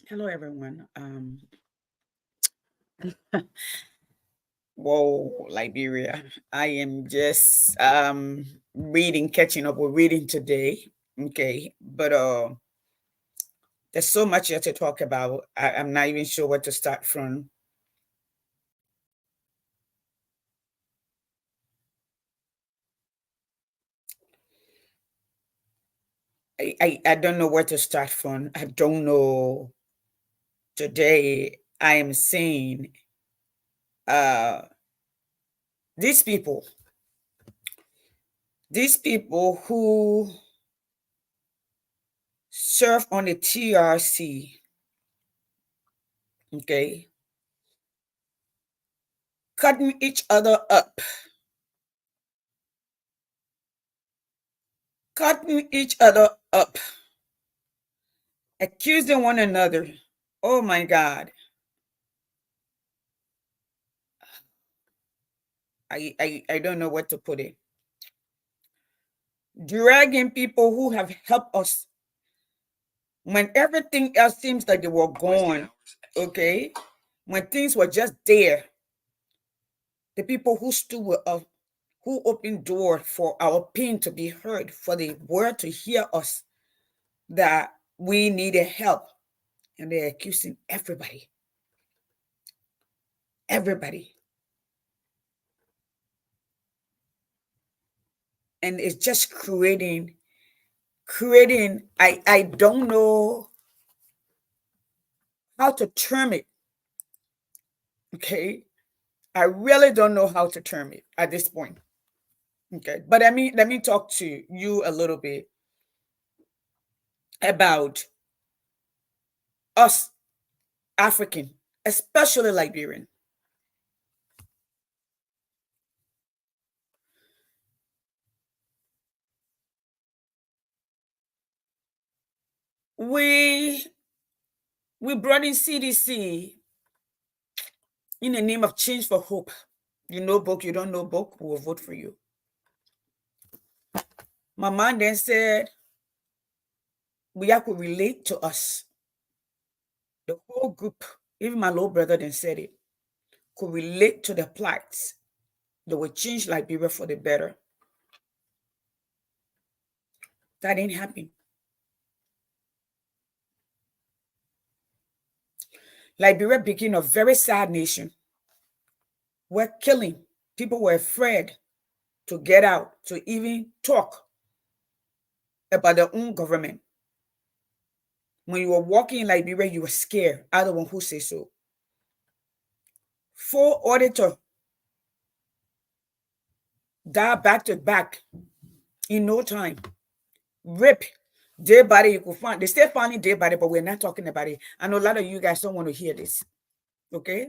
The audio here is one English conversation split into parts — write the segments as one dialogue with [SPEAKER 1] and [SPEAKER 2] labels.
[SPEAKER 1] Hello, everyone. Whoa, Liberia. I am just reading, catching up with reading today. Okay, but there's so much here to talk about. I'm not even sure where to start from. I don't know where to start from. I don't know. Today, I am seeing uh these people, these people who serve on the TRC. Okay, cutting each other up, cutting each other up, accusing one another. Oh my God. I don't know what to put it. Dragging people who have helped us when everything else seems like they were gone. Okay. When things were just there. The people who stood with us, who opened door for our pain to be heard, for the word to hear us that we needed help. And they're accusing everybody. Everybody. And it's just creating I don't know how to term it. Okay, I really don't know how to term it at this point. Okay, but let me talk to you a little bit about us African, especially Liberian. We we brought in CDC in the name of change for hope. You know book, you don't know book, we'll vote for you. My man then said we have to relate to us. The whole group, even my little brother then said it, could relate to the plights that would change Liberia for the better. That didn't happen. Liberia became a very sad nation where killing, people were afraid to get out, to even talk about their own government. When you were walking in Liberia, you were scared. I don't want who say so. 4 auditors died back to back in no time. Rip dead body you could find. They still finding dead body, but we're not talking about it. I know a lot of you guys don't want to hear this. Okay?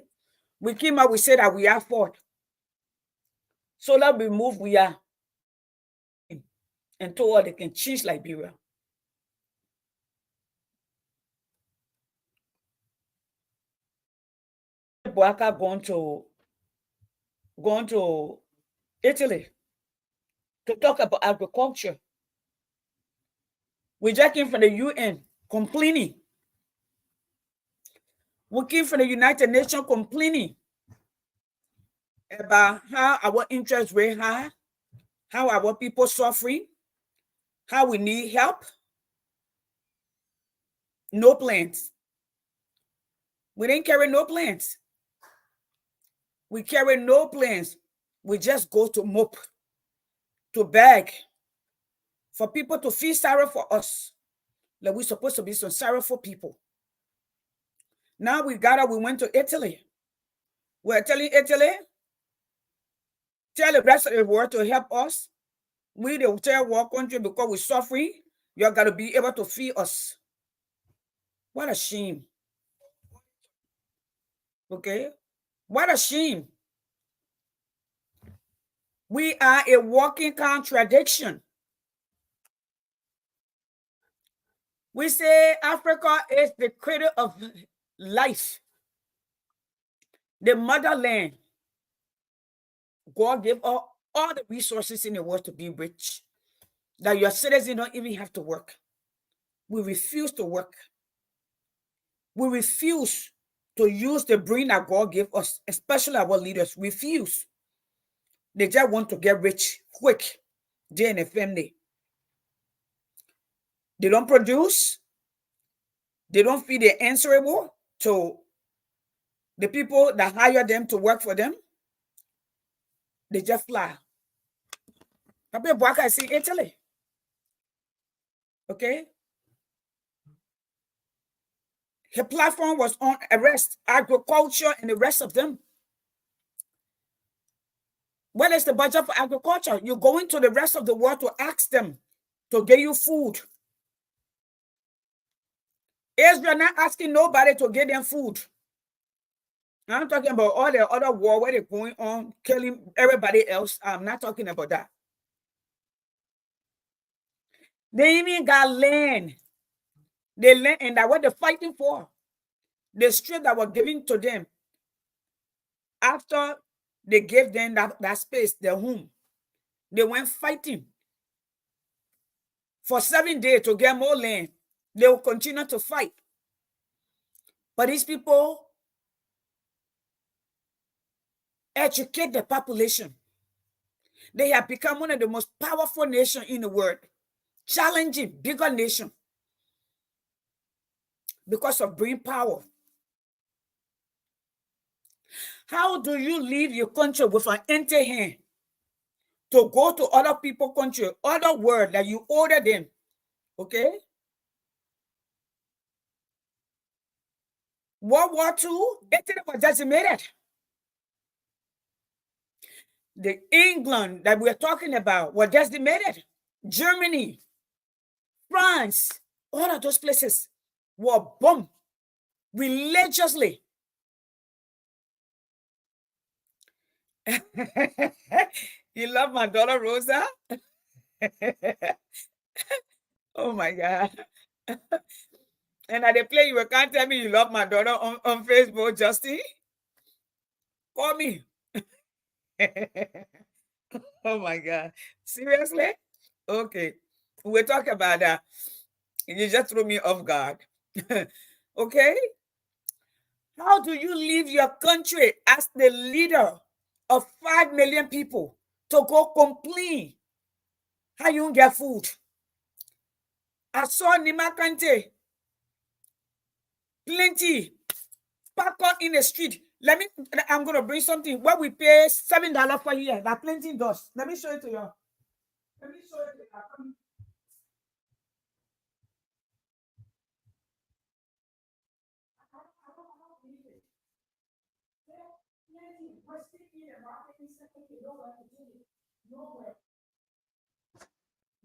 [SPEAKER 1] We came out, we said that we are fought. So let we move, we are and told they can change Liberia. Boaka gone to Italy to talk about agriculture. We just came from the UN complaining. We came from the United Nations complaining about how our interest rate high, how our people suffering, how we need help. No plans. We didn't carry no plans. We carry no plans. We just go to mope, to beg for people to feel sorry for us. Like we're supposed to be some sorrowful people. Now we got up, we went to Italy. We're telling Italy, tell the rest of the world to help us. We the third world country because we're suffering. You got to be able to feed us. What a shame. Okay? What a shame. We are a walking contradiction. We say Africa is the cradle of life, the motherland. God gave all the resources in the world to be rich, that your citizens don't even have to work. We refuse to work. We refuse to use the brain that God gave us, especially our leaders. Refuse. They just want to get rich quick. They and the family. They don't produce. They don't feel they're answerable to the people that hire them to work for them. They just fly. Papa Boaka is in Italy. Okay? Her platform was on arrest, agriculture, and the rest of them. What is the budget for agriculture? You're going to the rest of the world to ask them to get you food. Israel not asking nobody to get them food. I'm talking about all the other war where they're going on, killing everybody else. I'm not talking about that. They even got land. They land, and that what they're fighting for. The strip that was given to them after they gave them that space, their home. They went fighting for 7 days to get more land. They will continue to fight. But these people educate the population. They have become one of the most powerful nations in the world, challenging bigger nation because of brain power. How do you leave your country with an empty hand to go to other people's country, other world that you order them? Okay? World War II, Italy was decimated. The England that we're talking about was decimated. Germany, France, all of those places were bombed religiously. You love my daughter Rosa? Oh my God. And at the play, you can't tell me you love my daughter on Facebook, Justin. Call me. Oh my God. Seriously? Okay. We'll talk about that. You just threw me off guard. Okay? How do you leave your country as the leader of 5 million people to go complain how you don't get food? I saw Nima Kante, plenty, pack up in the street. I'm going to bring something where we pay $7 per year. That plenty does. Let me show it to you. Let me show it to you.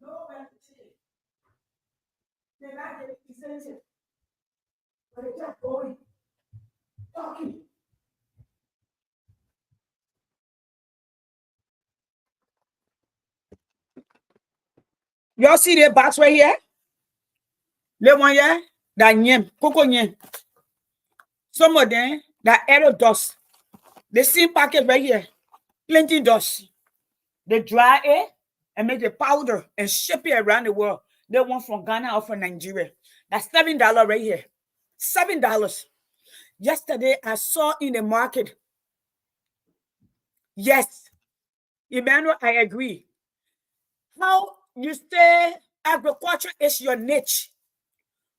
[SPEAKER 1] Nowhere to take. They're not getting incentive. But they're just going, talking. Y'all see the box right here? The one here? That yam, cocoa yam. Some of them, that arrow dust. The same packet right here. Plenty dust. They dry it and make the powder and ship it around the world. They want from Ghana or from Nigeria. That's $7 right here. $7. Yesterday, I saw in the market. Yes. Emmanuel, I agree. How you say agriculture is your niche,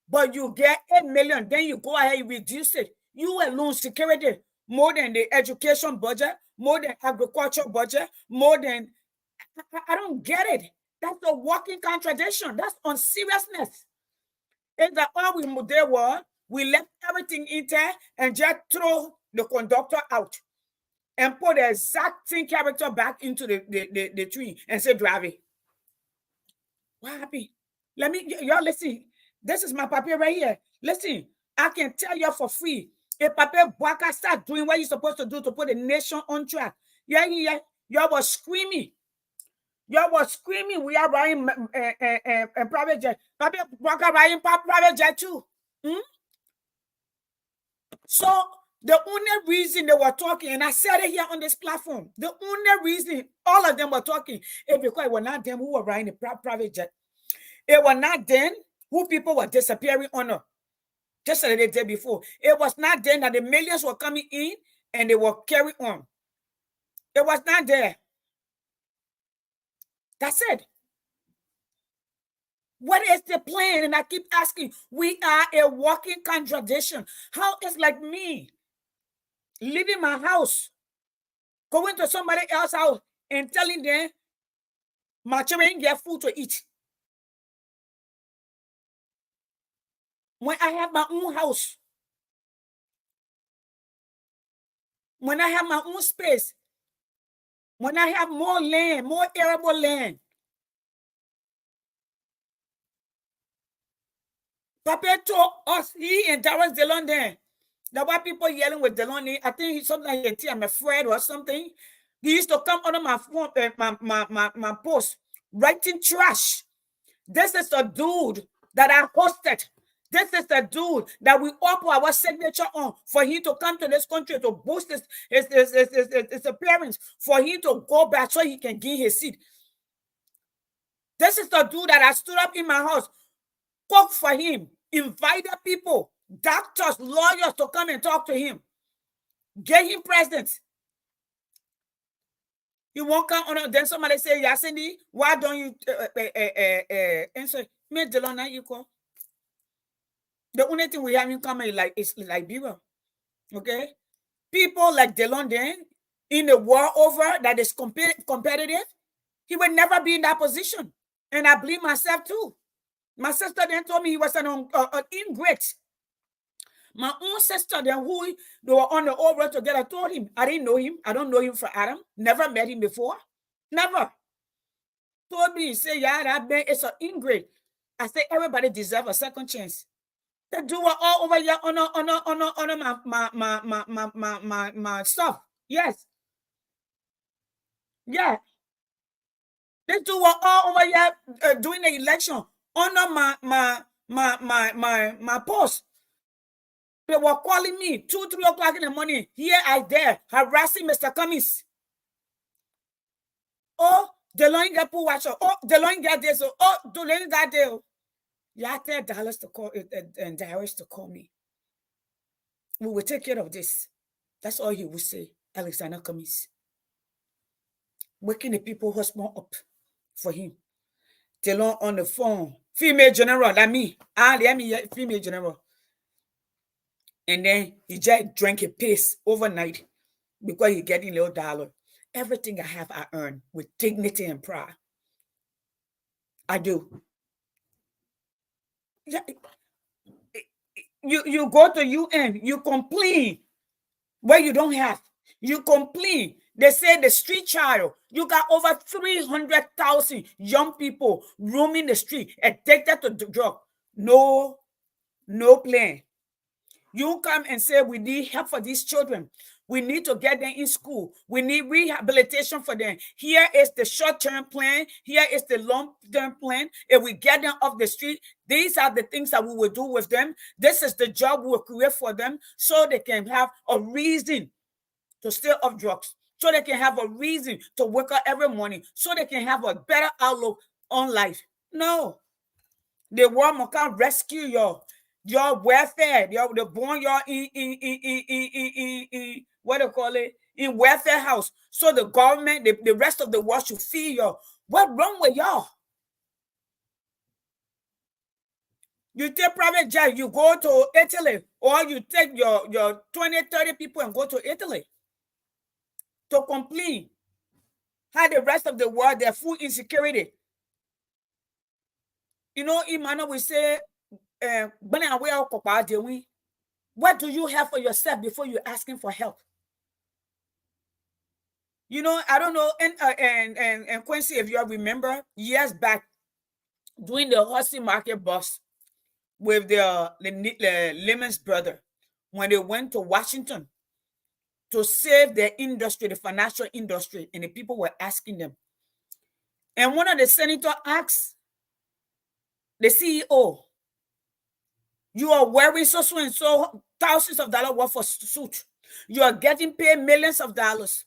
[SPEAKER 1] but you get 8 million, then you go ahead and reduce it. You alone security more than the education budget, more than agriculture budget, more than I don't get it. That's a walking contradiction. That's unseriousness. It's that all we there were, we left everything in there and just throw the conductor out and put the exact same character back into the tree and say drive it. What happened? Let me, y'all listen. This is my paper right here. Listen, I can tell you for free. If Papa Boaka start doing what you're supposed to do to put the nation on track, y'all was screaming. Y'all was screaming. We are riding private jet. Papa Boaka riding private jet too. So the only reason they were talking, and I said it here on this platform, the only reason all of them were talking is because it was not them who were riding the private jet. It was not them who people were disappearing on. just like they did before. It was not then that the millions were coming in and they were carrying on. It was not there. That's it. What is the plan? And I keep asking, we are a walking contradiction. How is like me leaving my house, going to somebody else's house and telling them my children get food to eat? When I have my own house, when I have my own space, when I have more land, more arable land. Papa told us, he and Darren Delon there. The white people yelling with Delon, I think he's something like I'm afraid or something. He used to come under my phone, my post, writing trash. This is the dude that I hosted. This is the dude that we all put our signature on for him to come to this country to boost his appearance, for him to go back so he can gain his seat. This is the dude that I stood up in my house, cooked for him, invited people, doctors, lawyers to come and talk to him, get him presents. He won't come on. Then somebody say, Yasindi, why don't you answer? Me Delona, you call. The only thing we have in common is Liberia. Okay? People like Delon then, in the war over that is competitive, he would never be in that position. And I blame myself too. My sister then told me he was an ingrate. My own sister then, who they were on the old road together, told him, I didn't know him. I don't know him for Adam. Never met him before. Never. Told me, say, yeah, that man is an ingrate. I say, everybody deserves a second chance. They do it all over here on my stuff. Yes. Yeah. They do it all over here during the election under my post. They were calling me 2, 3 o'clock in the morning. Here I there harassing Mr. Cummings. Oh, Delon get poor watcher. Oh, Delon get this. Oh, Delon got there. Yeah, tell Dallas to call and Darius to call me. We will take care of this. That's all he would say, Alexander Cummings. Waking the people husband up for him. Delon on the phone. Female general, like me. Let me female general. And then he just drank a piss overnight because he getting little dollar. Everything I have, I earn with dignity and pride. I do. You go to UN, you complain where you don't have. You complain. They say the street child, you got over 300,000 young people roaming the street, addicted to the drug. No plan. You come and say we need help for these children. We need to get them in school. We need rehabilitation for them. Here is the short-term plan. Here is the long-term plan. If we get them off the street, these are the things that we will do with them. This is the job we will create for them so they can have a reason to stay off drugs, so they can have a reason to wake up every morning, so they can have a better outlook on life. No. The world can't rescue your welfare. They born y'all in what do you call it? In welfare house. So the government, the rest of the world should feed y'all. What's wrong with y'all? You take private jet, you go to Italy, or you take your 20, 30 people and go to Italy to complain how the rest of the world, their food insecurity. You know, Emmanuel will say, what do you have for yourself before you're asking for help? You know, I don't know, and Quincy, if you remember, years back, during the Horsey Market bus with the Lemon's brother, when they went to Washington to save the industry, the financial industry, and the people were asking them. And one of the senators asked the CEO, you are wearing so and so thousands of dollars worth of suit. You are getting paid millions of dollars.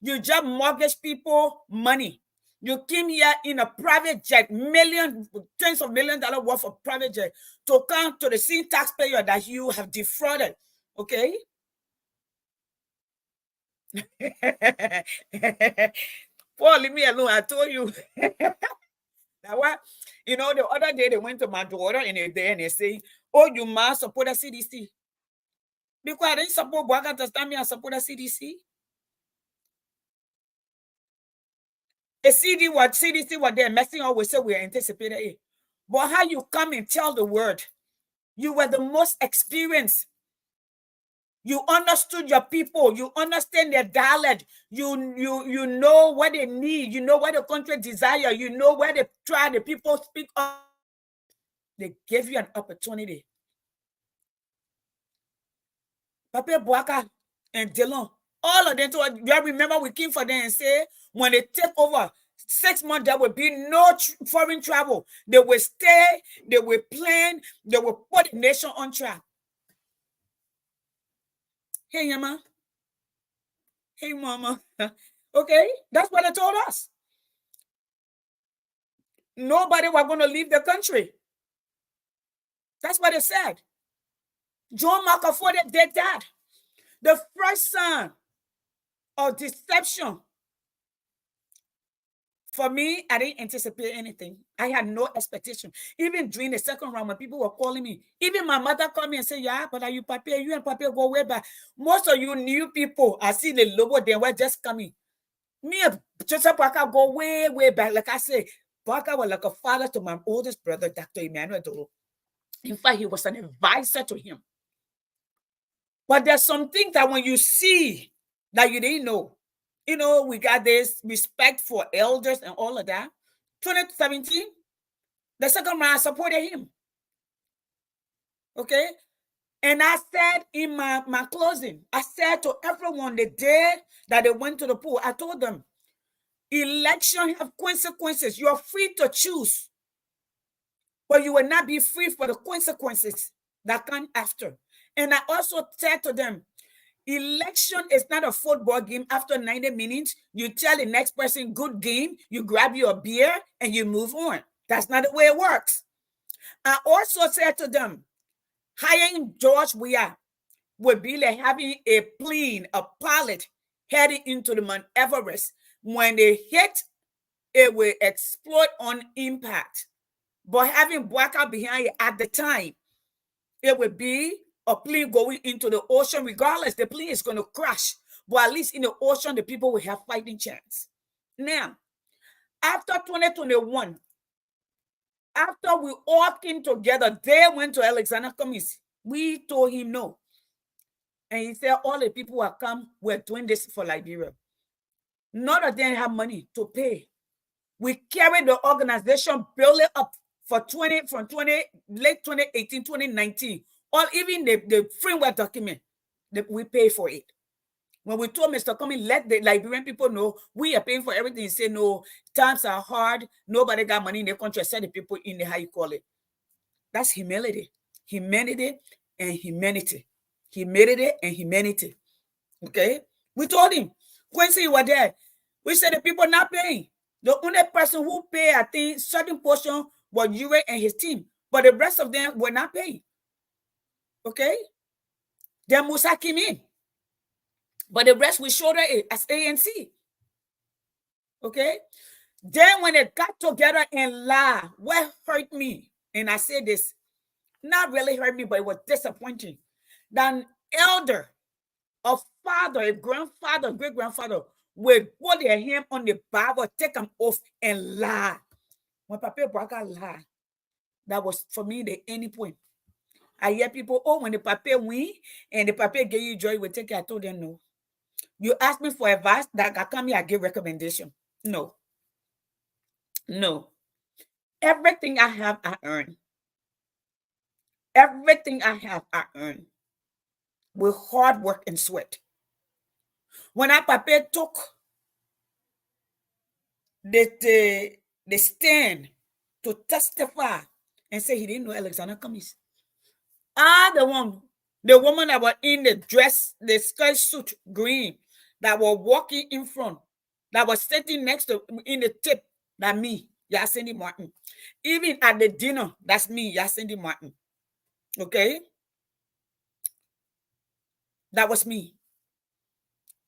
[SPEAKER 1] You just mortgage people money. You came here in a private jet, tens of million dollar worth of private jet, to come to the same taxpayer that you have defrauded. Okay? Paul, leave me alone. I told you. Now what? You know, the other day they went to my daughter and they say, "Oh, you must support the CDC." Because I didn't support Bwaga to stand me and support the CDC. The CDC what they're messing up with, so we're anticipating it. But how you come and tell the word? You were the most experienced. You understood your people. You understand their dialect. You know what they need. You know what the country desire. You know where they try. The people speak up. They gave you an opportunity. Papa Bwaka and Dylan, all of them. You remember we came for them and say when they take over 6 months, there will be no foreign travel. They will stay. They will plan. They will put the nation on track. Hey, Yama. Hey, Mama. Okay, that's what they told us. Nobody was going to leave the country. That's what they said. John Markaford did that. The first sign of deception. For me, I didn't anticipate anything. I had no expectation. Even during the second round, when people were calling me, even my mother called me and said, "Yeah, but are you Papi? You and Papi go way back." Most of you new people, I see the logo, they were just coming. Me and Joseph Parker go way, way back. Like I say, Parker was like a father to my oldest brother, Dr. Emmanuel Dolo. In fact, he was an advisor to him. But there's some things that when you see that you didn't know, you know, we got this respect for elders and all of that. 2017, the second round, I supported him. Okay? And I said in my closing, I said to everyone the day that they went to the pool, I told them, election have consequences. You are free to choose, but you will not be free for the consequences that come after. And I also said to them, election is not a football game. After 90 minutes, you tell the next person, good game, you grab your beer and you move on. That's not the way it works. I also said to them, hiring George Weah would be like having a plane, a pilot heading into the Mount Everest. When they hit, it will explode on impact. But having Bwaka behind it at the time, it would be a plane going into the ocean. Regardless, the plane is going to crash. But at least in the ocean, the people will have fighting chance. Now, after 2021, after we all came together, they went to Alexander Cummings. We told him no. And he said, all the people who have come, we're doing this for Liberia. None of them have money to pay. We carried the organization, build it up for late 2018, 2019, or even the framework document that we pay for it. When we told Mr. Cummings, let the Liberian people know we are paying for everything, he said, no, times are hard. Nobody got money in the country. I said the people in the, how you call it. That's humility. Humanity and humanity. Humility and humanity. Okay? We told him, Quincy, you were there. We said the people not paying. The only person who paid, I think, certain portion was Yure and his team. But the rest of them were not paying. Okay? Then Musa came in. But the rest we showed it as ANC. Okay? Then when they got together and lie, what hurt me, and I say this, not really hurt me, but it was disappointing. That an elder, a father, a grandfather, great-grandfather, will put their hand on the Bible, take them off, and lie. When Papa Braga lied, that was for me the ending point. I hear people, oh, when the Papa win and the Papa gave you joy, you will take it. I told them no. You ask me for advice, that I come here, I give recommendation. No. No. Everything I have, I earn. Everything I have, I earn. With hard work and sweat. When our Papa took the stand to testify and say he didn't know Alexander Cummings, the woman that was in the dress, the skirt suit green, that was walking in front, that was sitting next to in the tip That me, Yacindy Martin. Even at the dinner, that's me, Yacindy Martin. Okay? That was me.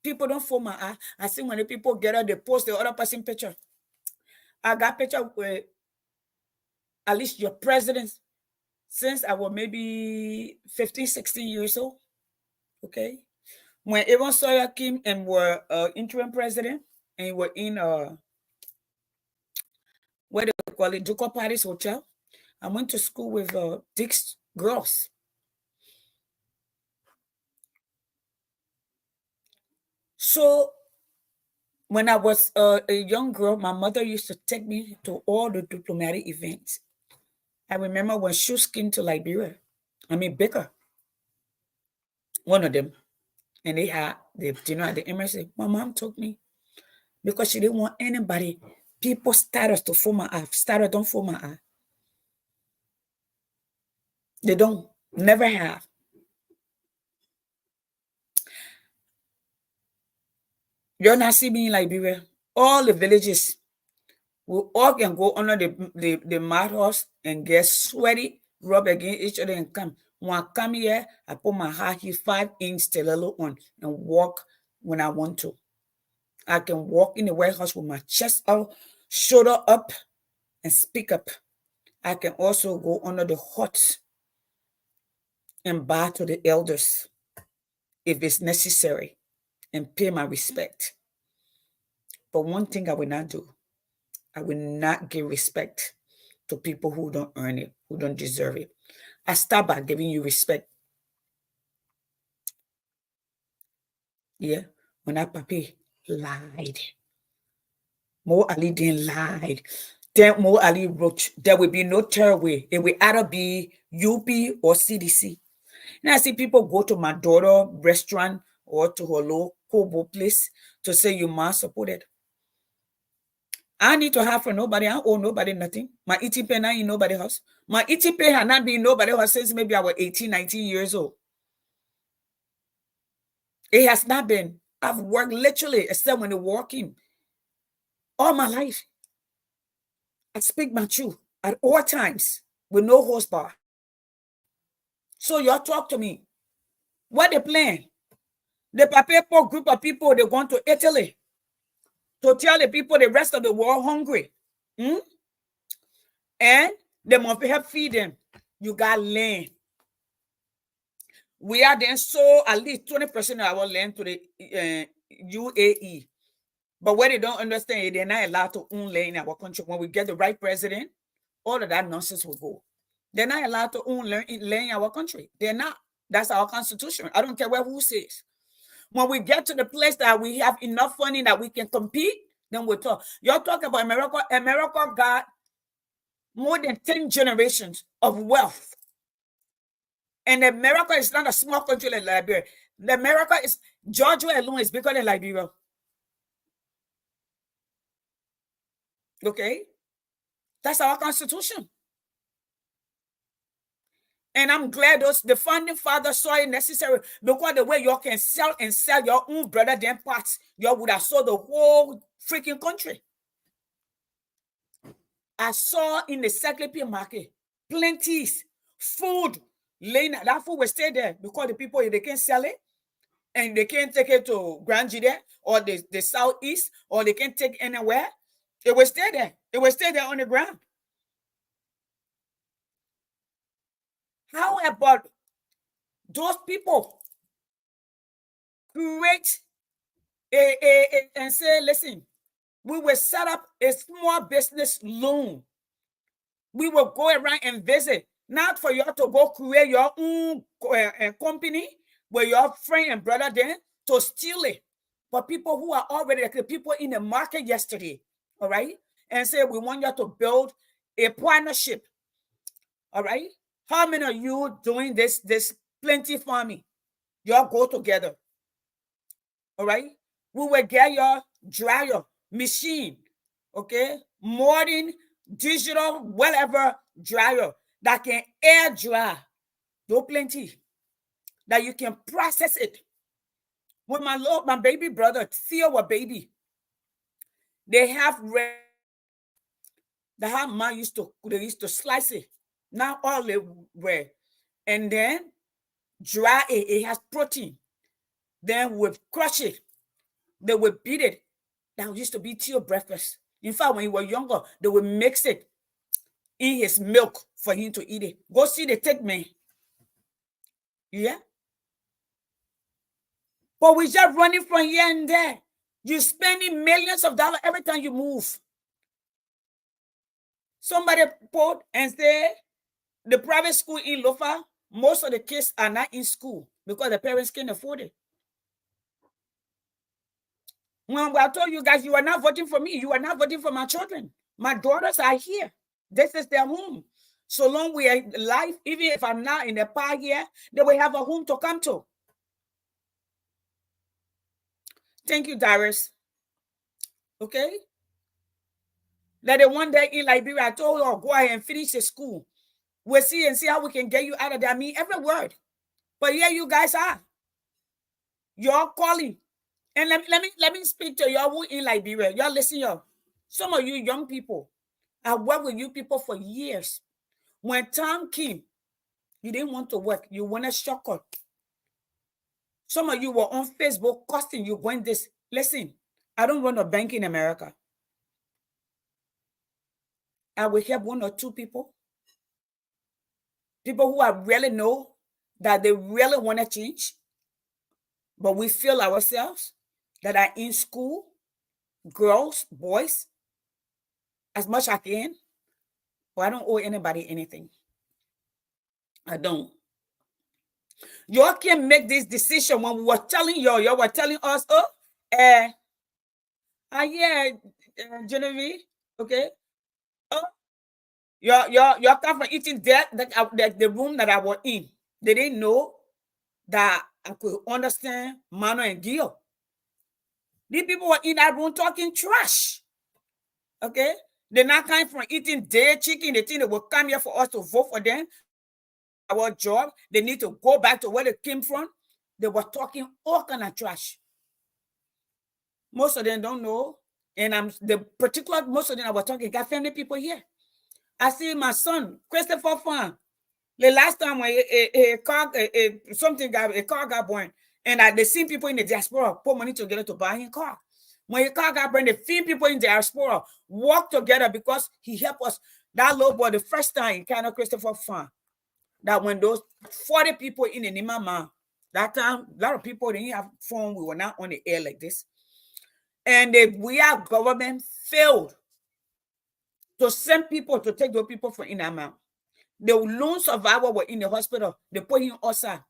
[SPEAKER 1] People don't fool my eye. I see when the people get out, they post the other person picture. I got picture with at least your president since I was maybe 15, 16 years old. Okay? When Aaron Sawyer came and were interim president, and were in what they call it, Ducal Paris Hotel. I went to school with Dick's girls. So when I was a young girl, my mother used to take me to all the diplomatic events. I remember when Shoes came to Liberia, Baker, one of them, and they had the dinner at the embassy. My mom took me because she didn't want anybody, people status to fool my eye. Status don't fool my eye. They don't, never have. You're not see me in Liberia. All the villages, we all can go under the mad horse and get sweaty, rub against each other and come. When I come here, I put my high heel 5-inch stiletto on and walk when I want to. I can walk in the White House with my chest out, shoulder up, and speak up. I can also go under the hut and bow to the elders if it's necessary and pay my respect. But one thing I will not do, I will not give respect to people who don't earn it, who don't deserve it. I start by giving you respect. Yeah, when that papi lied. Mo Ali didn't lie. Then Mo Ali wrote, there will be no third way. It will either be UP or CDC. And I see people go to my daughter restaurant or to her local place to say you must support it. I need to have for nobody. I owe nobody nothing. My eating pay not in nobody's house. My eating pay had not been in nobody's house since maybe I was 18, 19 years old. It has not been. I've worked literally, except when they're working, all my life. I speak my truth at all times with no horsepower. So y'all talk to me. What they plan? The Papepo group of people, they're going to Italy to tell the people the rest of the world hungry. And they must help feed them. You got land. We are then sold at least 20% of our land to the UAE. But what they don't understand, they're not allowed to own land in our country. When we get the right president, all of that nonsense will go. They're not allowed to own land in our country. They're not. That's our constitution. I don't care what who says. When we get to the place that we have enough funding that we can compete, then we'll talk. You're talking about America. America got more than 10 generations of wealth. And America is not a small country like Liberia. America is, Georgia alone is bigger than Liberia. Okay? That's our constitution. And I'm glad the founding fathers saw it necessary, because the way you can sell your own brother them parts, you would have sold the whole freaking country. I saw in the Cyclopedia market plenty food laying. That food will stay there because the people, they can't sell it and they can't take it to Grand Jide or the southeast, or they can't take it anywhere. It will stay there. It will stay there on the ground. How about those people create and say, listen, we will set up a small business loan. We will go around and visit, not for you to go create your own company with your friend and brother then to steal it. But people who are already, like the people in the market yesterday, all right, and say, we want you to build a partnership, all right? How many of you doing this plenty farming? Y'all go together, all right? We will get your dryer machine, okay? Modern, digital, whatever dryer that can air dry. Do plenty that you can process it. With my baby brother, Theo, a baby, they have That's how ma they used to slice it. Not all the way. And then dry it. It has protein. Then we crush it. They would beat it. That used to be till breakfast. In fact, when he was younger, they would mix it in his milk for him to eat it. Go see the thick man. Yeah. But we're just running from here and there. You're spending millions of dollars every time you move. Somebody put and say the private school in Lofa, most of the kids are not in school because the parents can't afford it. When I told you guys, you are not voting for me. You are not voting for my children. My daughters are here. This is their home. So long we are alive, even if I'm not in the park here, they will have a home to come to. Thank you, Darius. Okay? That the one day in Liberia, I told her, go ahead and finish the school. We'll see and see how we can get you out of there. I mean, every word. But here you guys are. You're calling. And let me speak to y'all who in Liberia. Y'all listen, y'all. Some of you young people, I worked with you people for years. When time came, you didn't want to work. You wanted shortcut. Some of you were on Facebook costing you going this. Listen, I don't run a bank in America. I will help one or two people. People who I really know that they really want to change. But we feel ourselves that are in school, girls, boys, as much as I can. But I don't owe anybody anything. I don't. Y'all can make this decision when we were telling y'all were telling us, yeah, Genevieve, okay. Oh, y'all come from eating that the room that I was in. They didn't know that I could understand Mano and Gil. These people were in that room talking trash. Okay? They're not coming from eating dead chicken. They think they will come here for us to vote for them. Our job, they need to go back to where they came from. They were talking all kind of trash. Most of them don't know. And most of them I was talking, got family people here. I see my son, Christopher Fan. The last time when a car got born, and they seen people in the diaspora put money together to buy him a car. When a car got born, they seen people in the diaspora work together because he helped us. That little boy, the first time in Canada, Christopher Fan, that when those 40 people in the Nimama, that time, a lot of people didn't have phone. We were not on the air like this. And our government failed to send people to take those people for in amount. The lone survivor were in the hospital. They put him outside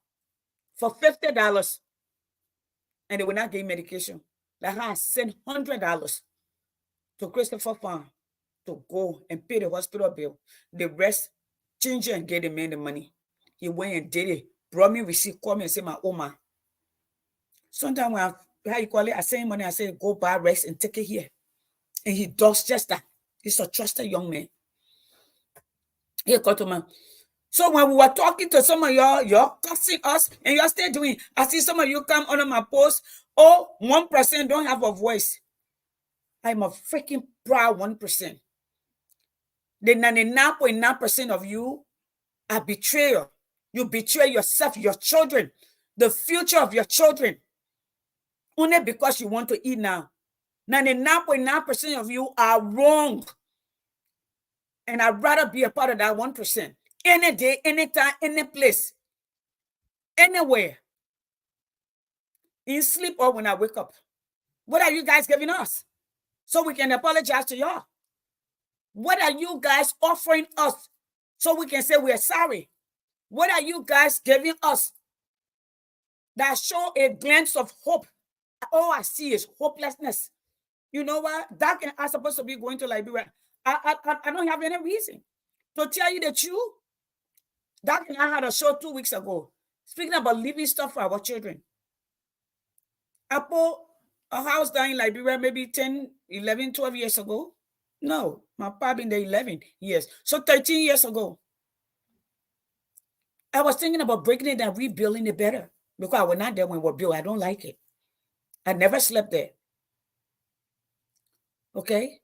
[SPEAKER 1] for $50, and they will not give medication. That has sent $100 to Christopher Farm to go and pay the hospital bill. The rest, change and get the man the money. He went and did it. Brought me receipt, call me and say, my Oma. Sometimes when I send money, I say, go buy rice and take it here. And he does just that. He's a trusted young man. Here, got to man. So when we were talking to some of y'all cussing us, and you're still doing, I see some of you come under my post, 1% don't have a voice. I'm a freaking proud 1%. The 99.9% of you are betrayal. You betray yourself, your children, the future of your children, only because you want to eat now. 99.9% of you are wrong. And I'd rather be a part of that 1%. Any day, anytime, any place, anywhere. In sleep or when I wake up. What are you guys giving us? So we can apologize to y'all. What are you guys offering us so we can say we're sorry? What are you guys giving us that show a glimpse of hope? All I see is hopelessness. You know what? That can I'm supposed to be going to Liberia. I don't have any reason to tell you the truth. That can I had a show 2 weeks ago speaking about leaving stuff for our children. I bought a house down in Liberia maybe 10, 11, 12 years ago. No, my papa been there 11 years. So 13 years ago. I was thinking about breaking it and rebuilding it better because I was not there when we were built. I don't like it. I never slept there. Okay?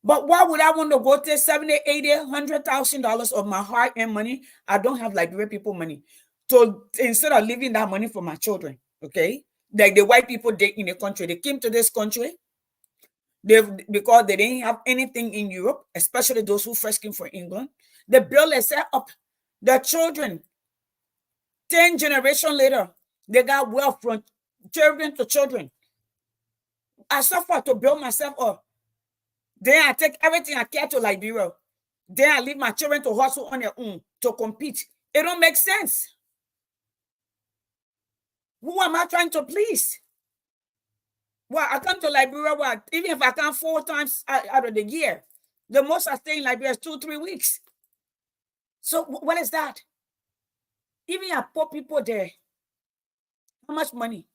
[SPEAKER 1] But why would I want to go take 70, 80, $100,000 of my hard-earned money? I don't have Liberian people money. So instead of leaving that money for my children, okay? Like the white people did in the country. They came to this country because they didn't have anything in Europe, especially those who first came from England. They built and set up their children. 10 generations later, they got wealth from children to children. I suffered to build myself up. Then I take everything I care to Liberia. Then I leave my children to hustle on their own to compete. It don't make sense. Who am I trying to please? Well, I come to Liberia, even if I come 4 times out of the year, the most I stay in Liberia is 2-3 weeks. So what is that? Even I poor people there, how much money?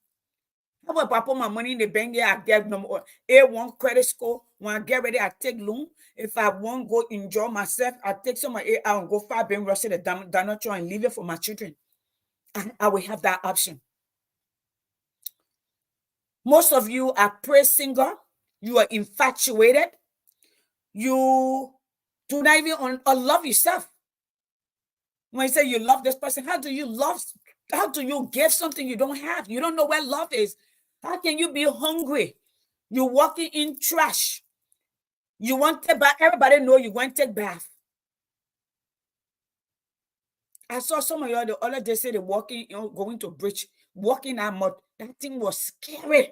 [SPEAKER 1] How about if I put my money in the bank there, I get no more A1 credit score. When I get ready, I take loan. If I want to go enjoy myself, I take some of it out and go far being rusted the Donald Trump and leave it for my children. I will have that option. Most of you are praise singer. You are infatuated. You do not even love yourself. When you say you love this person, how do you give something you don't have? You don't know where love is. How can you be hungry? You're walking in trash. You want to bath. Everybody know you want to take bath. I saw some of you the other day say they're walking, going to bridge, walking that mud. That thing was scary.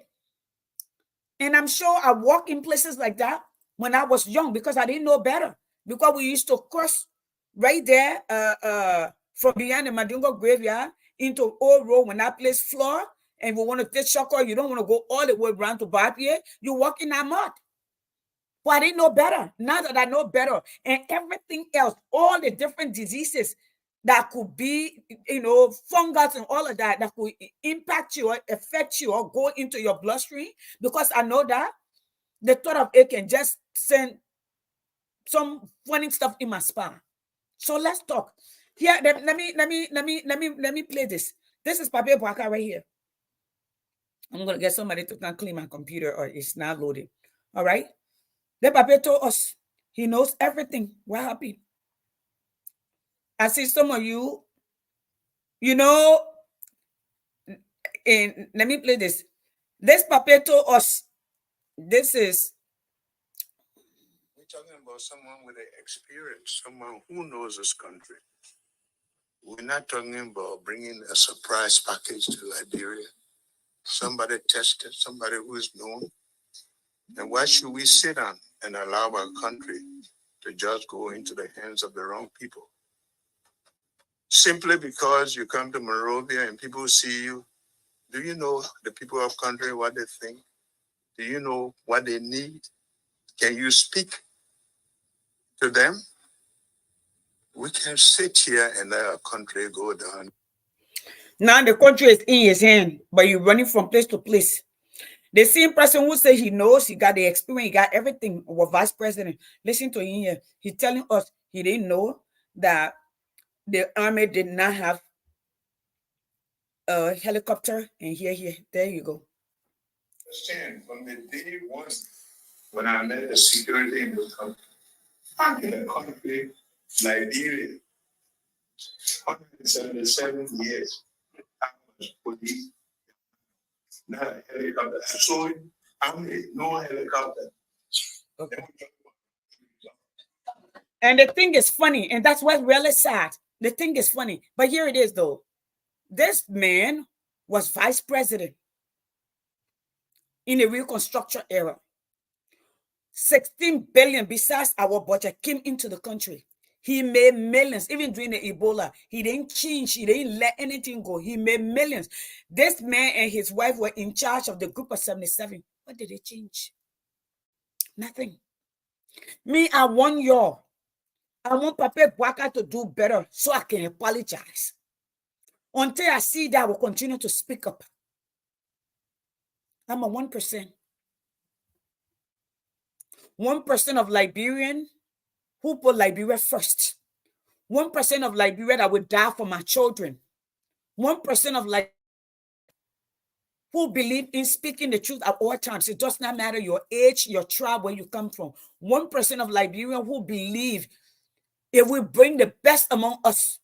[SPEAKER 1] And I'm sure I walk in places like that when I was young because I didn't know better. Because we used to cross right there from behind the Madungo graveyard into Old Road when that place floor and we want to take shotgun. You don't want to go all the way around to Barbier. You walk in that mud. But I didn't know better. Now that I know better and everything else, all the different diseases that could be, fungus and all of that could impact you or affect you or go into your bloodstream, because I know that the thought of it can just send some funny stuff in my spine. So let's talk. Here, let me play this. This is Pape Boaka right here. I'm gonna get somebody to come clean my computer or it's not loaded. All right. The Pape told us he knows everything. We're happy. I see some of you, and let me play this. This Pape told us this is.
[SPEAKER 2] We're talking about someone with experience, someone who knows this country. We're not talking about bringing a surprise package to Liberia. Somebody tested, somebody who is known. And why should we sit down and allow our country to just go into the hands of the wrong people? Simply because you come to Monrovia and people see you, do you know the people of country, what they think? Do you know what they need? Can you speak to them? We can sit here and let our country go down.
[SPEAKER 1] Now the country is in his hand, but you're running from place to place. The same person who says he knows, he got the experience, he got everything, was vice president. Listen to him here. He's telling us he didn't know that the army did not have a helicopter. And here, there you go.
[SPEAKER 2] Understand, from the day one, when I met the security in the country, I'm in a country, Liberia, 177 years, I was police, not a helicopter. I saw it, no helicopter.
[SPEAKER 1] Okay. And the thing is funny, and that's what's really sad. The thing is funny, but here it is though. This man was vice president in the Reconstruction era. 16 billion besides our budget came into the country. He made millions, even during the Ebola. He didn't change. He didn't let anything go. He made millions. This man and his wife were in charge of the group of 77. What did they change? Nothing. Me, I want y'all. I want Pape Boaka to do better so I can apologize. Until I see that, I will continue to speak up. I'm a 1%. 1% of Liberian who put Liberia first. 1% of Liberia that would die for my children. 1% of Liberia who believe in speaking the truth at all times. It does not matter your age, your tribe, where you come from. 1% of Liberians who believe if we bring the best among us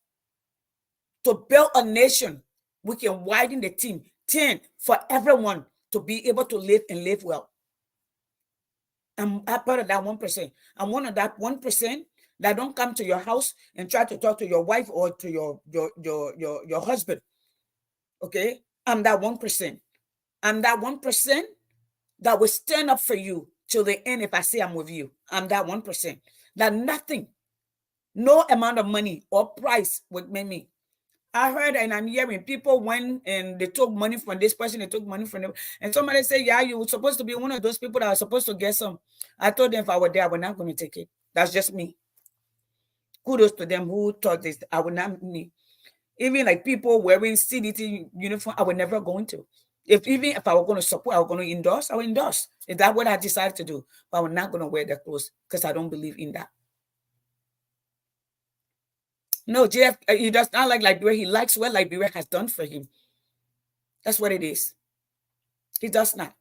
[SPEAKER 1] to build a nation, we can widen the team. 10 for everyone to be able to live and live well. I'm part of that 1%. I'm one of that 1% that don't come to your house and try to talk to your wife or to your husband. Okay? I'm that 1%. I'm that 1% that will stand up for you till the end if I say I'm with you. I'm that 1%. That nothing, no amount of money or price would make me. I heard and I'm hearing people went and they took money from this person, they took money from them. And somebody said, yeah, you were supposed to be one of those people that are supposed to get some. I told them if I were there, I was not going to take it. That's just me. Kudos to them who thought this. I would not need. Even like people wearing CDT uniform, I would never go into. Even if I were going to support, I was going to endorse, I would endorse. Is that what I decided to do? But I'm not going to wear that clothes because I don't believe in that. No, Jeff, he does not like Liberia. He likes what Liberia has done for him. That's what it is. He does not.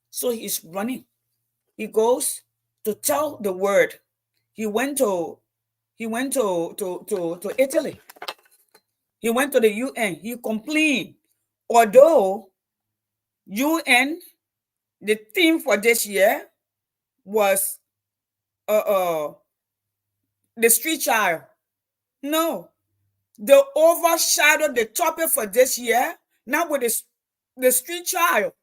[SPEAKER 1] So he's running. He goes to tell the word. He went to Italy. He went to the UN. He complained. Although UN, the theme for this year was the street child. No, they overshadowed the topic for this year, not with the street child,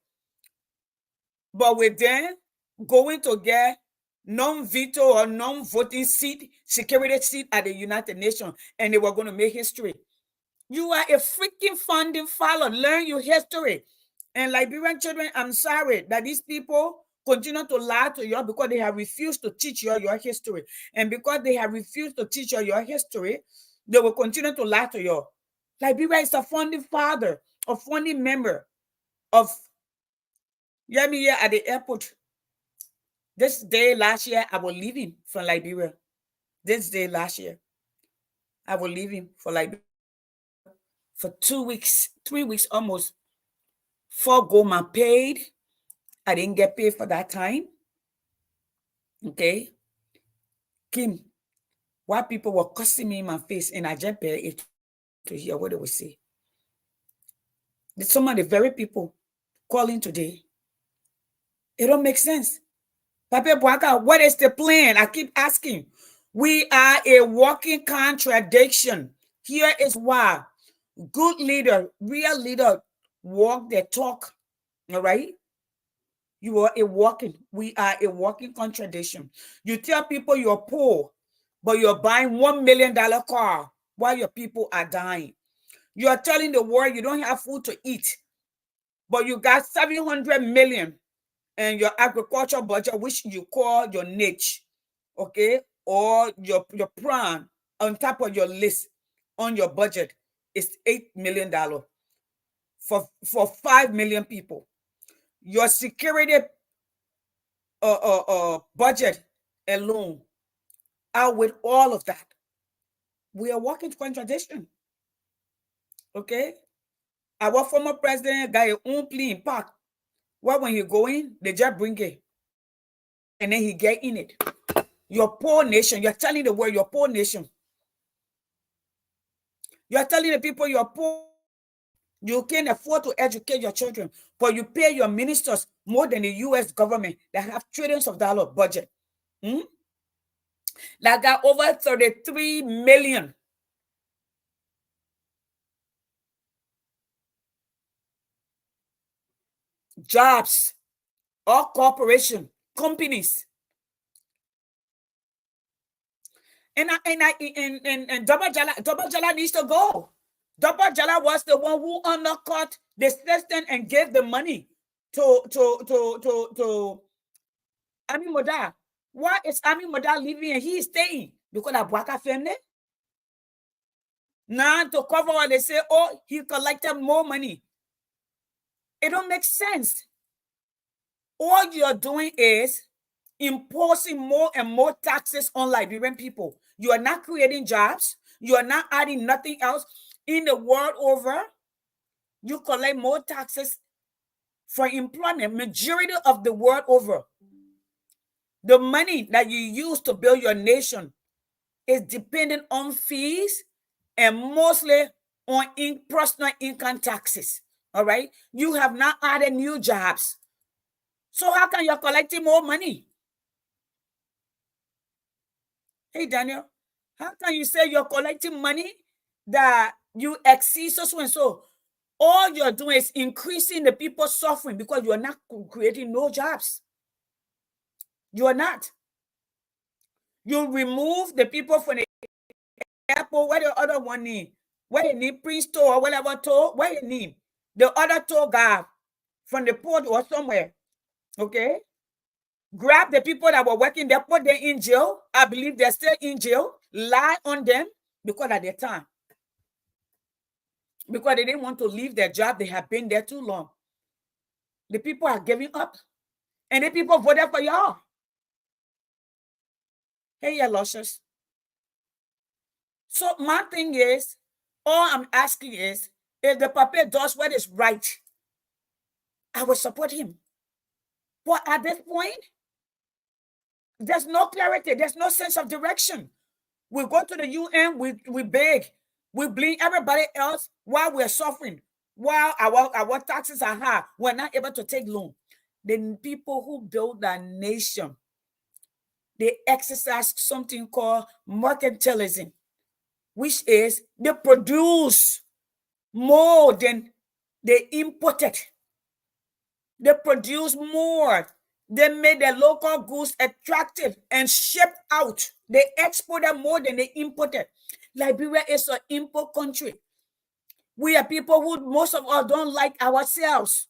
[SPEAKER 1] but with them going to get non-veto or non-voting seat, security seat at the United Nations, and they were going to make history. You are a freaking founding father. Learn your history. And Liberian children, I'm sorry that these people continue to lie to you because they have refused to teach you your history. And because they have refused to teach you your history, they will continue to lie to you. Liberia is a founding father, a founding member of Yemi here at the airport. This day last year, I was leaving from Liberia. This day last year, I was leaving for Liberia for 2 weeks, 3 weeks almost. 4 Goma paid. I didn't get paid for that time. Okay. Kim, why people were cussing me in my face and I just paid it to hear what they would say. Some of the very people calling today, it don't make sense. Papa Boaka, what is the plan? I keep asking. We are a walking contradiction. Here is why. Good leader, real leader, walk their talk. All right? You are a we are a walking contradiction. You tell people you're poor, but you're buying $1 million car while your people are dying. You are telling the world you don't have food to eat, but you got 700 million in your agriculture budget, which you call your niche, okay? Or your prime on top of your list on your budget is $8 million for 5 million people. Your security budget alone, out with all of that, we are walking contradiction. Okay, our former president got his own plane park. Well, when he go in, they just bring it, and then he get in it. Your poor nation, you're telling the world, your poor nation. You're telling the people you're poor. You can't afford to educate your children, but you pay your ministers more than the U.S. government that have trillions of dollars budget. That got over 33 million. Jobs, or corporation, companies. And Double Jala needs to go. Double Jala was the one who undercut the system and gave the money to Ami Moda. Why is Ami Moda leaving and he is staying? Because of Bwaka family. Now to cover what they say, oh, he collected more money. It don't make sense. All you're doing is imposing more and more taxes on Liberian people. You are not creating jobs. You are not adding nothing else. In the world over, you collect more taxes for employment, majority of the world over, the money that you use to build your nation is dependent on fees and mostly on personal income taxes. All right. You have not added new jobs. So how can you collecting more money? Hey, Daniel, how can you say you're collecting money that you exceed so and so? All you're doing is increasing the people suffering because you're not creating no jobs. You are not. You remove the people from the airport. Where the other one need? Where you need Prince tour or whatever tour? Where you need? The other tour guy from the port or somewhere. Okay? Grab the people that were working there, put them in jail. I believe they're still in jail. Lie on them because at the time. Because they didn't want to leave their job. They have been there too long. The people are giving up. And the people voted for y'all. Hey, yeah, luscious. So my thing is, all I'm asking is, if the papa does what is right, I will support him. But at this point, there's no clarity. There's no sense of direction. We go to the UN, we beg, we blame everybody else while we're suffering, while our taxes are high. We're not able to take loan. The people who build that nation, they exercise something called mercantilism, which is they produce more than they imported. They produce more. They made their local goods attractive and shipped out. They exported more than they imported. Liberia is an import country. We are people who most of us don't like ourselves.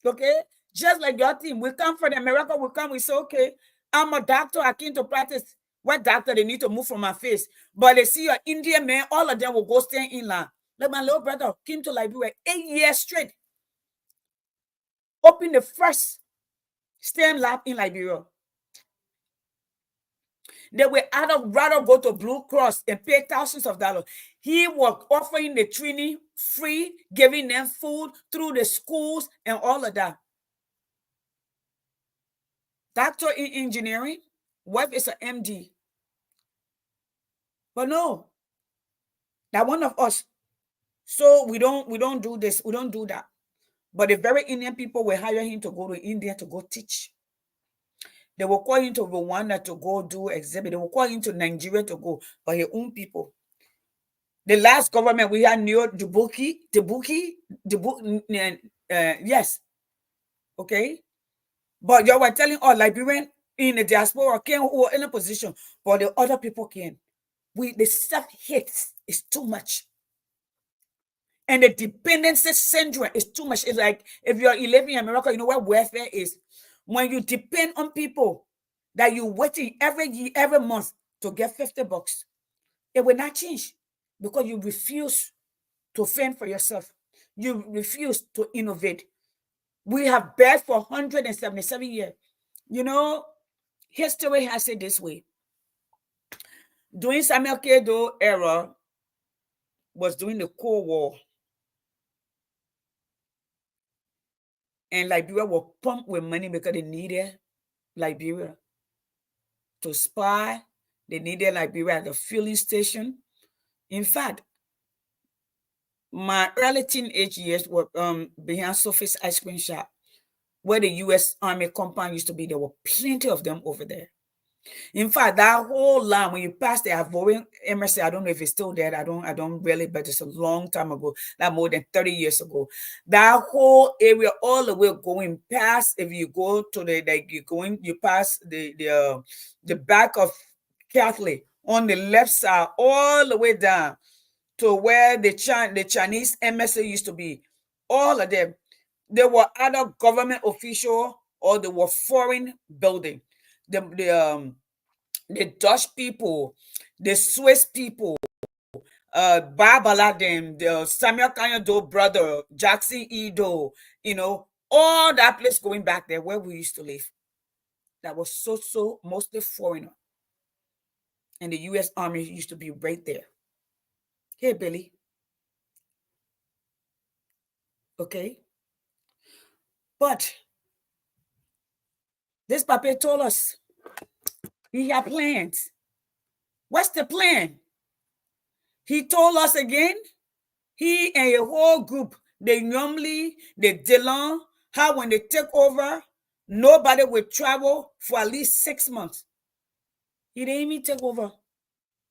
[SPEAKER 1] Okay? Just like your team. We come from America, we say, okay, I'm a doctor, I came to practice. What doctor they need to move from my face? But they see an Indian man, all of them will go stand in line. Like my little brother came to Liberia 8 years straight. Open the first STEM lab in Liberia. They would rather go to Blue Cross and pay thousands of dollars. He was offering the training free, giving them food through the schools and all of that. Doctor in engineering, wife is an MD. But no, that one of us. So we don't do this. We don't do that. But the very Indian people will hire him to go to India to go teach. They will call him to Rwanda to go do exhibit. They will call him to Nigeria to go, but his own people. The last government we had Neo Dubuki, yes, okay. But you were telling all Liberian in the diaspora can who are in a position, but the other people can. The self-hate is too much. And the dependency syndrome is too much. It's like if you're living in America, you know what welfare is. When you depend on people that you're waiting every year, every month to get $50, it will not change because you refuse to fend for yourself. You refuse to innovate. We have begged for 177 years. You know, history has it this way. During Samuel Kedo era was during the Cold War. And Liberia was pumped with money because they needed Liberia to spy. They needed Liberia at the fueling station. In fact, my early teenage years were behind Sophie's ice cream shop, where the U.S. Army compound used to be. There were plenty of them over there. In fact, that whole line, when you pass the Ivorian Embassy, I don't know if it's still there. I don't really, but it's a long time ago, like more than 30 years ago. That whole area, all the way going past, if you go to you pass the back of Catholic on the left side, all the way down to where the Chinese embassy used to be. All of them, they were either government official or they were foreign building. The Dutch people, the Swiss people, Barbara them, the Samuel Kanyado brother, Jackson Edo, all that place going back there where we used to live. That was so mostly foreigner. And the U.S. Army used to be right there. Hey, Billy. Okay. But this Papa told us he had plans. What's the plan? He told us again, he and a whole group, they Dylan, how when they take over, nobody will travel for at least 6 months. He didn't even take over.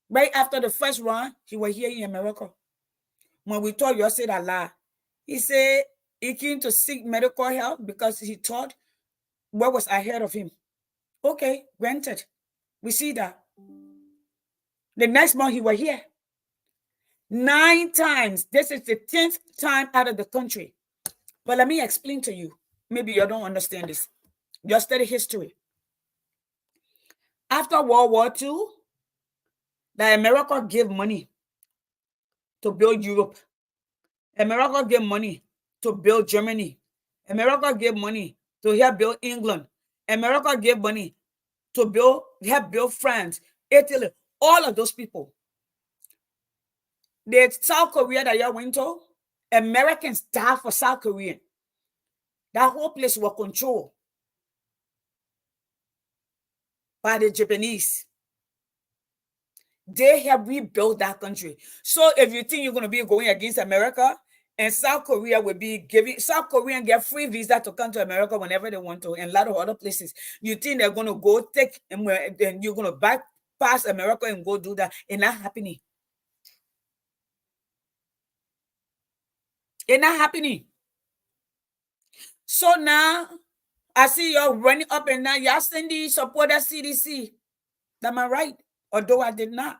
[SPEAKER 1] Right after the first run, he was here in America. When we told you, I said a lie. He said he came to seek medical help because he thought what was ahead of him. Okay, granted. We see that. The next month he was here. 9 times. This is the 10th time out of the country. But let me explain to you. Maybe you don't understand this. Just study history. After World War II, the America gave money to build Europe. America gave money to build Germany. America gave money to help build England. America gave money to help build France, Italy, all of those people. The South Korea that y'all went to, Americans died for South Korea. That whole place was controlled by the Japanese. They have rebuilt that country. So if you think you're going to be going against America and South Korea will be giving, South Korean get free visa to come to America whenever they want to, and a lot of other places, you think they're going to go take, and then you're going to bypass America and go do that. It's not happening. It's not happening. So now, I see y'all running up and down. Y'all sending support that CDC. Am I right? Although I did not.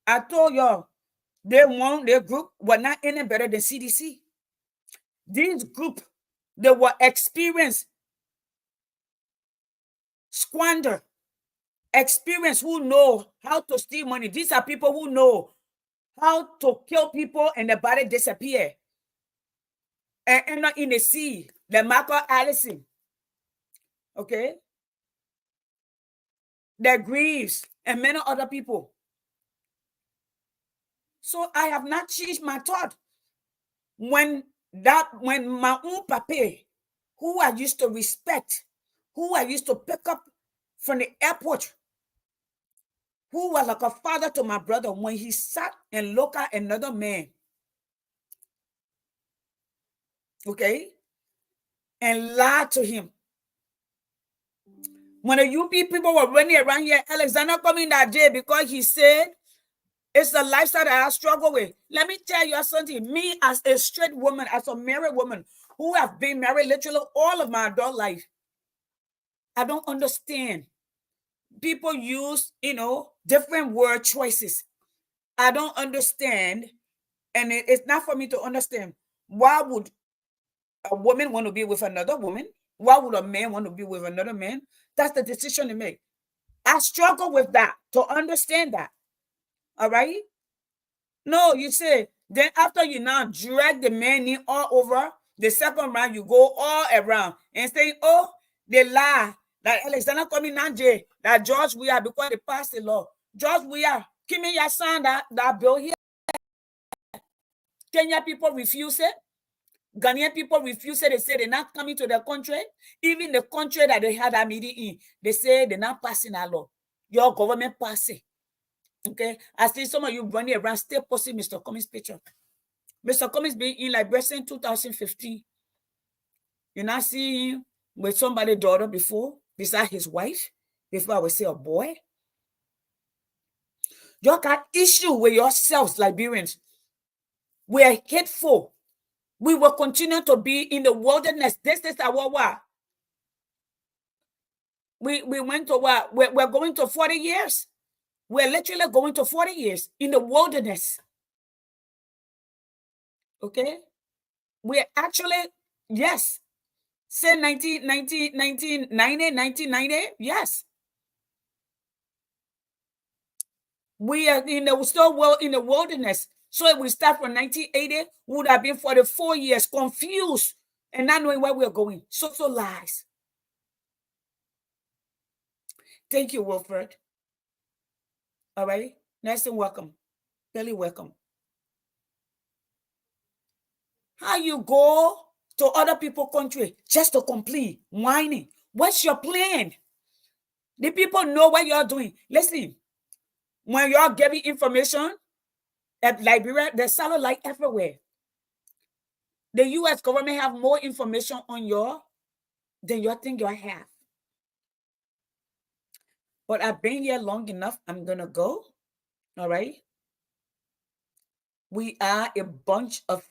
[SPEAKER 1] I told y'all, their group were not any better than CDC. These group, they were experienced, squander, experience, who know how to steal money. These are people who know how to kill people and the body disappear and end up in the sea. The Michael Allison. Okay? The Greaves and many other people. So I have not changed my thought. When my own papa, who I used to respect, who I used to pick up from the airport, who was like a father to my brother, when he sat and looked at another man, okay, and lied to him. When the UP people were running around here, Alexander coming that day because he said, it's the lifestyle that I struggle with. Let me tell you something. Me, as a straight woman, as a married woman, who have been married literally all of my adult life, I don't understand. People use, different word choices. I don't understand. And it's not for me to understand. Why would a woman want to be with another woman? Why would a man want to be with another man? That's the decision to make. I struggle with that, to understand that. All right? No, you say, then after you now drag the man in all over, the second round, you go all around and say, oh, they lie. That Alexander coming now, that George Weah, because they passed the law. George Weah, give me your son that bill here. Kenya people refuse it. Ghanaian people refuse it. They say they're not coming to the country. Even the country that they had a meeting in, they say they're not passing that law. Your government pass it. Okay, I see some of you running around still posting Mr. Cummings' picture. Mr. Cummings being in Liberation 2015. You not see him with somebody's daughter before, beside his wife, before I would say a boy. You got issue with yourselves, Liberians. We are hateful. We will continue to be in the wilderness. This is our war. We went to what? We're going to 40 years. We're literally going to 40 years in the wilderness. Okay? We're actually, yes. Say 1990, yes. We are still in the wilderness. So if we start from 1980, we would have been 44 years confused and not knowing where we're going. So lies. Thank you, Wilfred. All right. Nice and welcome. Really welcome. How you go to other people's country just to complete whining. What's your plan? The people know what you're doing. Listen, when you're giving information at Liberia, there's satellite everywhere. The U.S. government have more information on you than you think you have. But I've been here long enough. I'm going to go. All right. We are a bunch of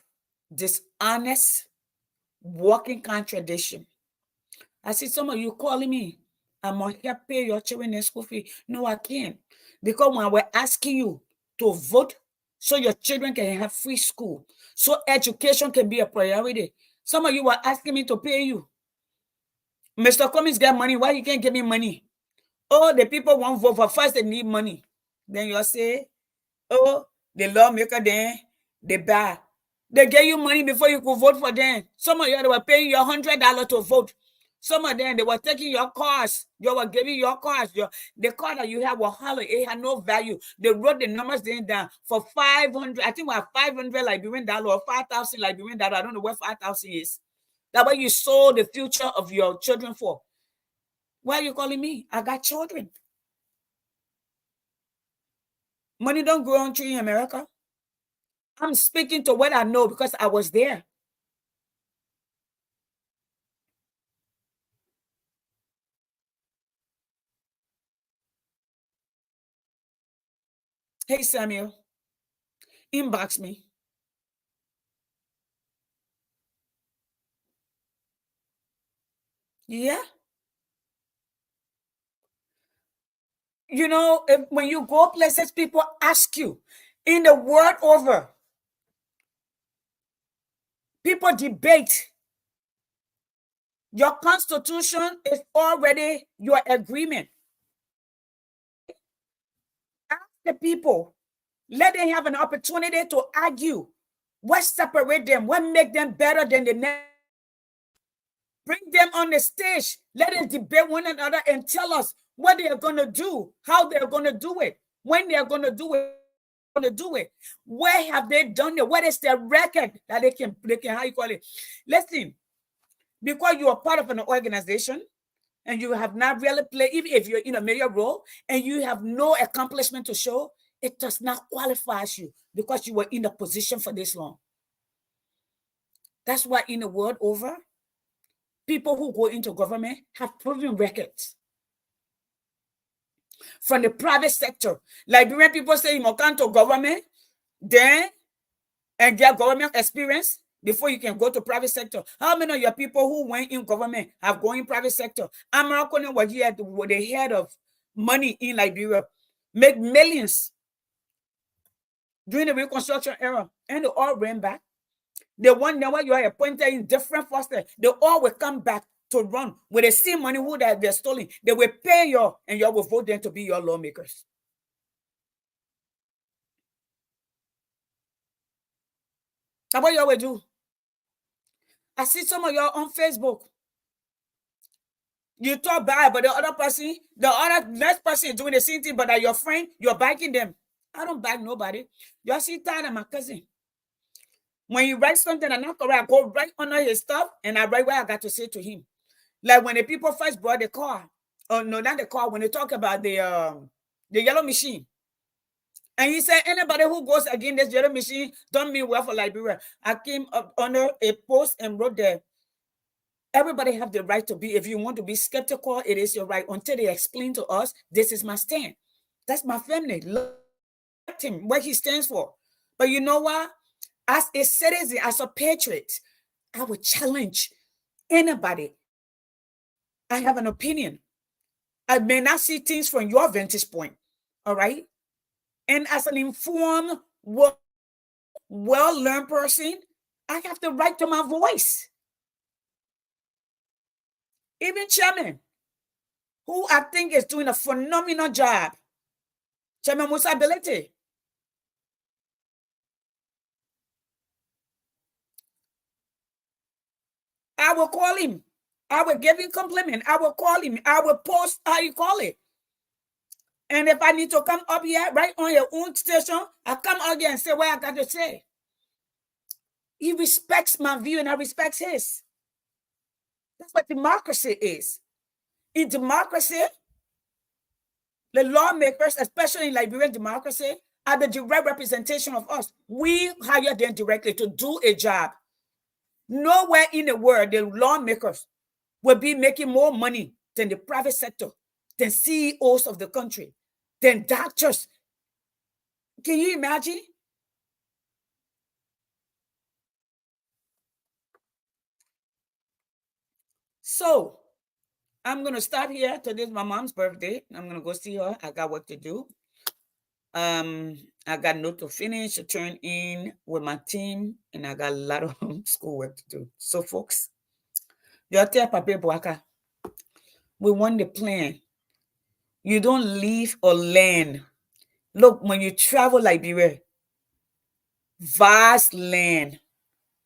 [SPEAKER 1] dishonest, walking contradiction. I see some of you calling me. I'm going to pay your children in school fee. No, I can't. Because when we're asking you to vote so your children can have free school, so education can be a priority, some of you were asking me to pay you. Mr. Cummings get money. Why you can't give me money? Oh, the people won't vote for first. They need money. Then you'll say, oh, the lawmaker then, they bad. They gave you money before you could vote for them. Some of you, they were paying you $100 to vote. Some of them, they were taking your cars. You were giving your cars. The car that you have was hollow. It had no value. They wrote the numbers down for 500. I think we have 500 Liberian dollar or 5,000 Liberian dollar. I don't know what 5,000 is. That way you sold the future of your children for. Why are you calling me? I got children. Money don't grow on tree in America. I'm speaking to what I know because I was there. Hey, Samuel, inbox me. Yeah. You know, when you go places, people ask you. In the world over, people debate. Your constitution is already your agreement. Ask the people. Let them have an opportunity to argue. What separates them? What makes them better than the next? Bring them on the stage. Let them debate one another and tell us what they are going to do, how they are going to do it, when they are going to do it. Where have they done it? What is their record that they can how you call it? Listen, because you are part of an organization and you have not really played, even if you're in a major role and you have no accomplishment to show, it does not qualify you because you were in a position for this long. That's why in the world over, people who go into government have proven records. From the private sector, Liberian people say you must come to government, then and get government experience before you can go to private sector. How many of your people who went in government have gone in private sector? American was here with the head of money in Liberia, make millions during the Reconstruction era, and they all ran back. The one now you are appointed in different foster, they all will come back to run with the same money who they're stealing. They will pay you and you will vote them to be your lawmakers. That's what you will do. I see some of y'all on Facebook. You talk bad, but the other person, the other next person is doing the same thing, but that your friend, you're backing them. I don't back nobody. You see Tyler, my cousin. When you write something and not correct, I go right under his stuff and I write what I got to say to him. Like when the people first brought the car, oh no, not the car, when they talk about the yellow machine. And he said, anybody who goes against this yellow machine don't mean well for Liberia. I came up under a post and wrote there, everybody have the right to be, if you want to be skeptical, it is your right until they explain to us, this is my stand. That's my family. Let him, what he stands for. But you know what? As a citizen, as a patriot, I would challenge anybody. I have an opinion. I may not see things from your vantage point. All right. And as an informed, well-learned person, I have the right to my voice. Even Chairman, who I think is doing a phenomenal job, Chairman Musa Ability. I will call him. I will give him compliment. I will call him. I will post how you call it. And if I need to come up here, right on your own station, I come out here and say what I got to say. He respects my view and I respect his. That's what democracy is. In democracy, the lawmakers, especially in Liberian democracy, are the direct representation of us. We hire them directly to do a job. Nowhere in the world the lawmakers will be making more money than the private sector, than CEOs of the country, than doctors. Can you imagine? So I'm going to stop here. Today's my mom's birthday. I'm going to go see her. I got work to do. I got note to finish, to turn in with my team, and I got a lot of schoolwork to do. So, folks, you tell Papa Boaka, we want the plan. You don't live or learn. Look, when you travel Liberia, vast land,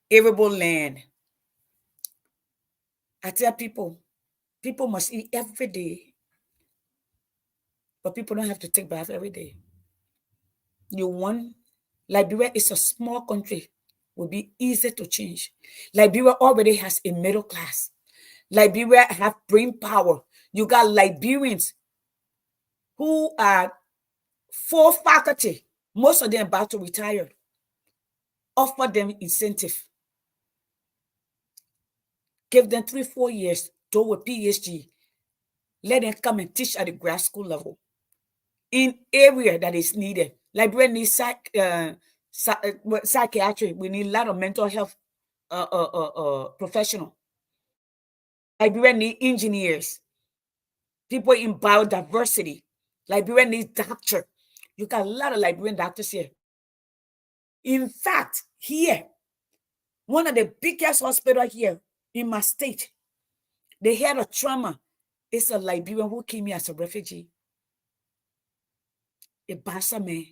[SPEAKER 1] arable land. I tell people must eat every day, but people don't have to take bath every day. You want Liberia is a small country, will be easy to change. Liberia already has a middle class. Liberia have brain power. You got Liberians who are full faculty. Most of them about to retire. Offer them incentive. Give them 3-4 years, do a PhD. Let them come and teach at the grad school level. In area that is needed. Liberia needs psychiatry. We need a lot of mental health professional. Liberia needs engineers. People in biodiversity. Liberia needs doctor. You got a lot of Liberian doctors here. In fact, here, one of the biggest hospitals here in my state, they had a trauma. It's a Liberian who came here as a refugee. A Bassa man.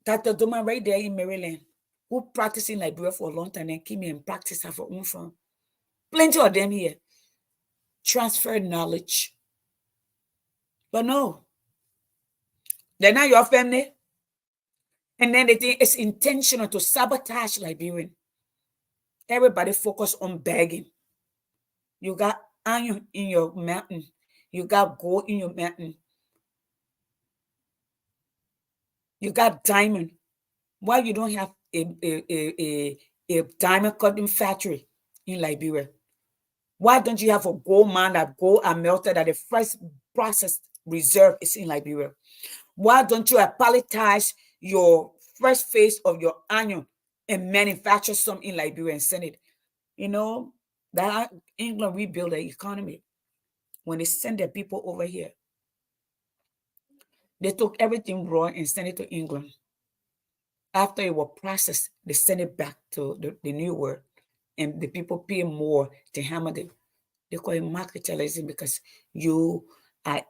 [SPEAKER 1] Dr. Doma right there in Maryland, who practiced in Liberia for a long time and came here and practiced at her own firm. Plenty of them here. Transfer knowledge. But no, they're not your family. And then they think it's intentional to sabotage Liberian. Everybody focus on begging. You got iron in your mountain. You got gold in your mountain. You got diamond. Why you don't have a diamond cutting factory in Liberia? Why don't you have a gold mine that gold are melted at the first process reserve is in Liberia? Why don't you palletize your first phase of your iron and manufacture some in Liberia and send it? You know, that England rebuilt the economy when they sent their people over here. They took everything raw and sent it to England. After it was processed, they sent it back to the New World, and the people pay more to hammer them. They call it marketalism because you are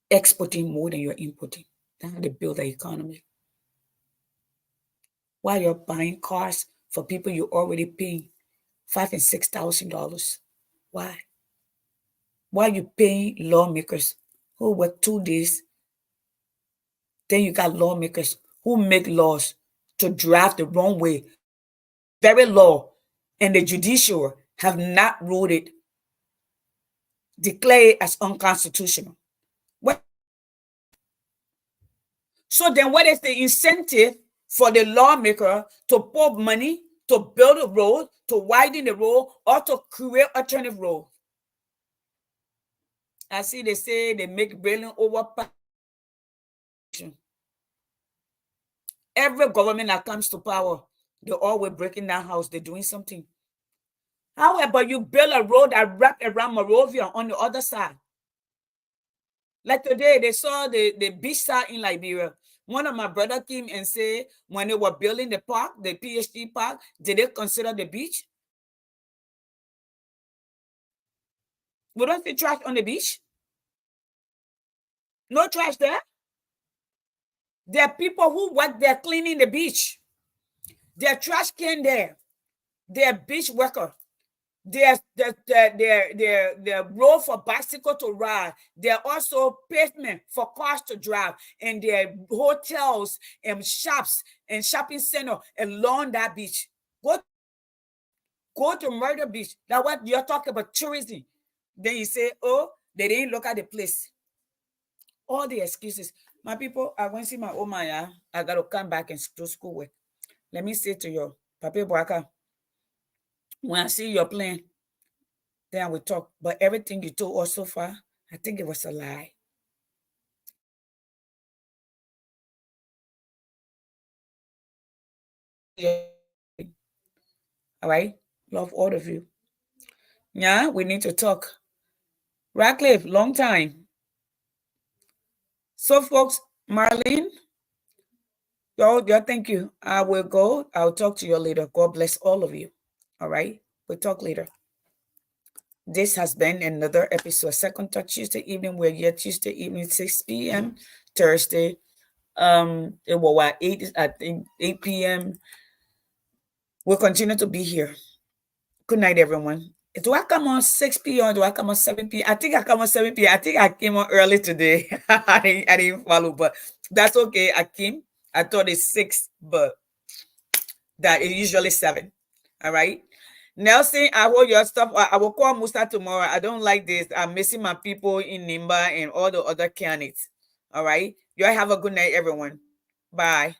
[SPEAKER 1] exporting more than you're importing. That's how they build the economy. While you're buying cars for people you already paying $5,000 and $6,000. Why? Why you paying lawmakers who work 2 days? Then you got lawmakers who make laws to draft the wrong way. Very law and the judicial have not ruled it, declared as unconstitutional. So then what is the incentive for the lawmaker to pour money to build a road, to widen the road, or to create alternative road? I see they say they make billion over. Every government that comes to power, they're always breaking down house. They're doing something. However, you build a road that wrap around Morovia on the other side. Like today, they saw the beach side in Liberia. One of my brother came and said, when they were building the park, the PhD park, did they consider the beach? We don't see trash on the beach. No trash there. There are people who work there cleaning the beach. There are trash can there. They are beach worker. Their road for bicycle to ride. There are also pavement for cars to drive, and there are hotels and shops and shopping center along that beach. Go to Murder Beach. That's what you're talking about, tourism. Then you say, oh, they didn't look at the place. All the excuses. My people, I went to see my Oma, yeah. I got to come back and do school work. Let me say to you, Papa Boaka, when I see your plan, then I will talk. But everything you told us so far, I think it was a lie. All right? Love all of you. Yeah, we need to talk. Radcliffe, long time. So, folks, Marlene, y'all, thank you. I will go. I'll talk to you later. God bless all of you. All right? We'll talk later. This has been another episode. Second Touch Tuesday evening. We're here Tuesday evening, 6 p.m. Thursday. It was at 8 p.m. We'll continue to be here. Good night, everyone. Do I come on 6 p.m. or do I come on 7 p.m.? I think I come on 7 p.m. I think I came on early today. I didn't follow, but that's okay. I came. I thought it's 6, but that is usually 7. All right. Nelson, I hold your stuff. I will call Musa tomorrow. I don't like this. I'm missing my people in Nimba and all the other candidates. All right. You all have a good night, everyone. Bye.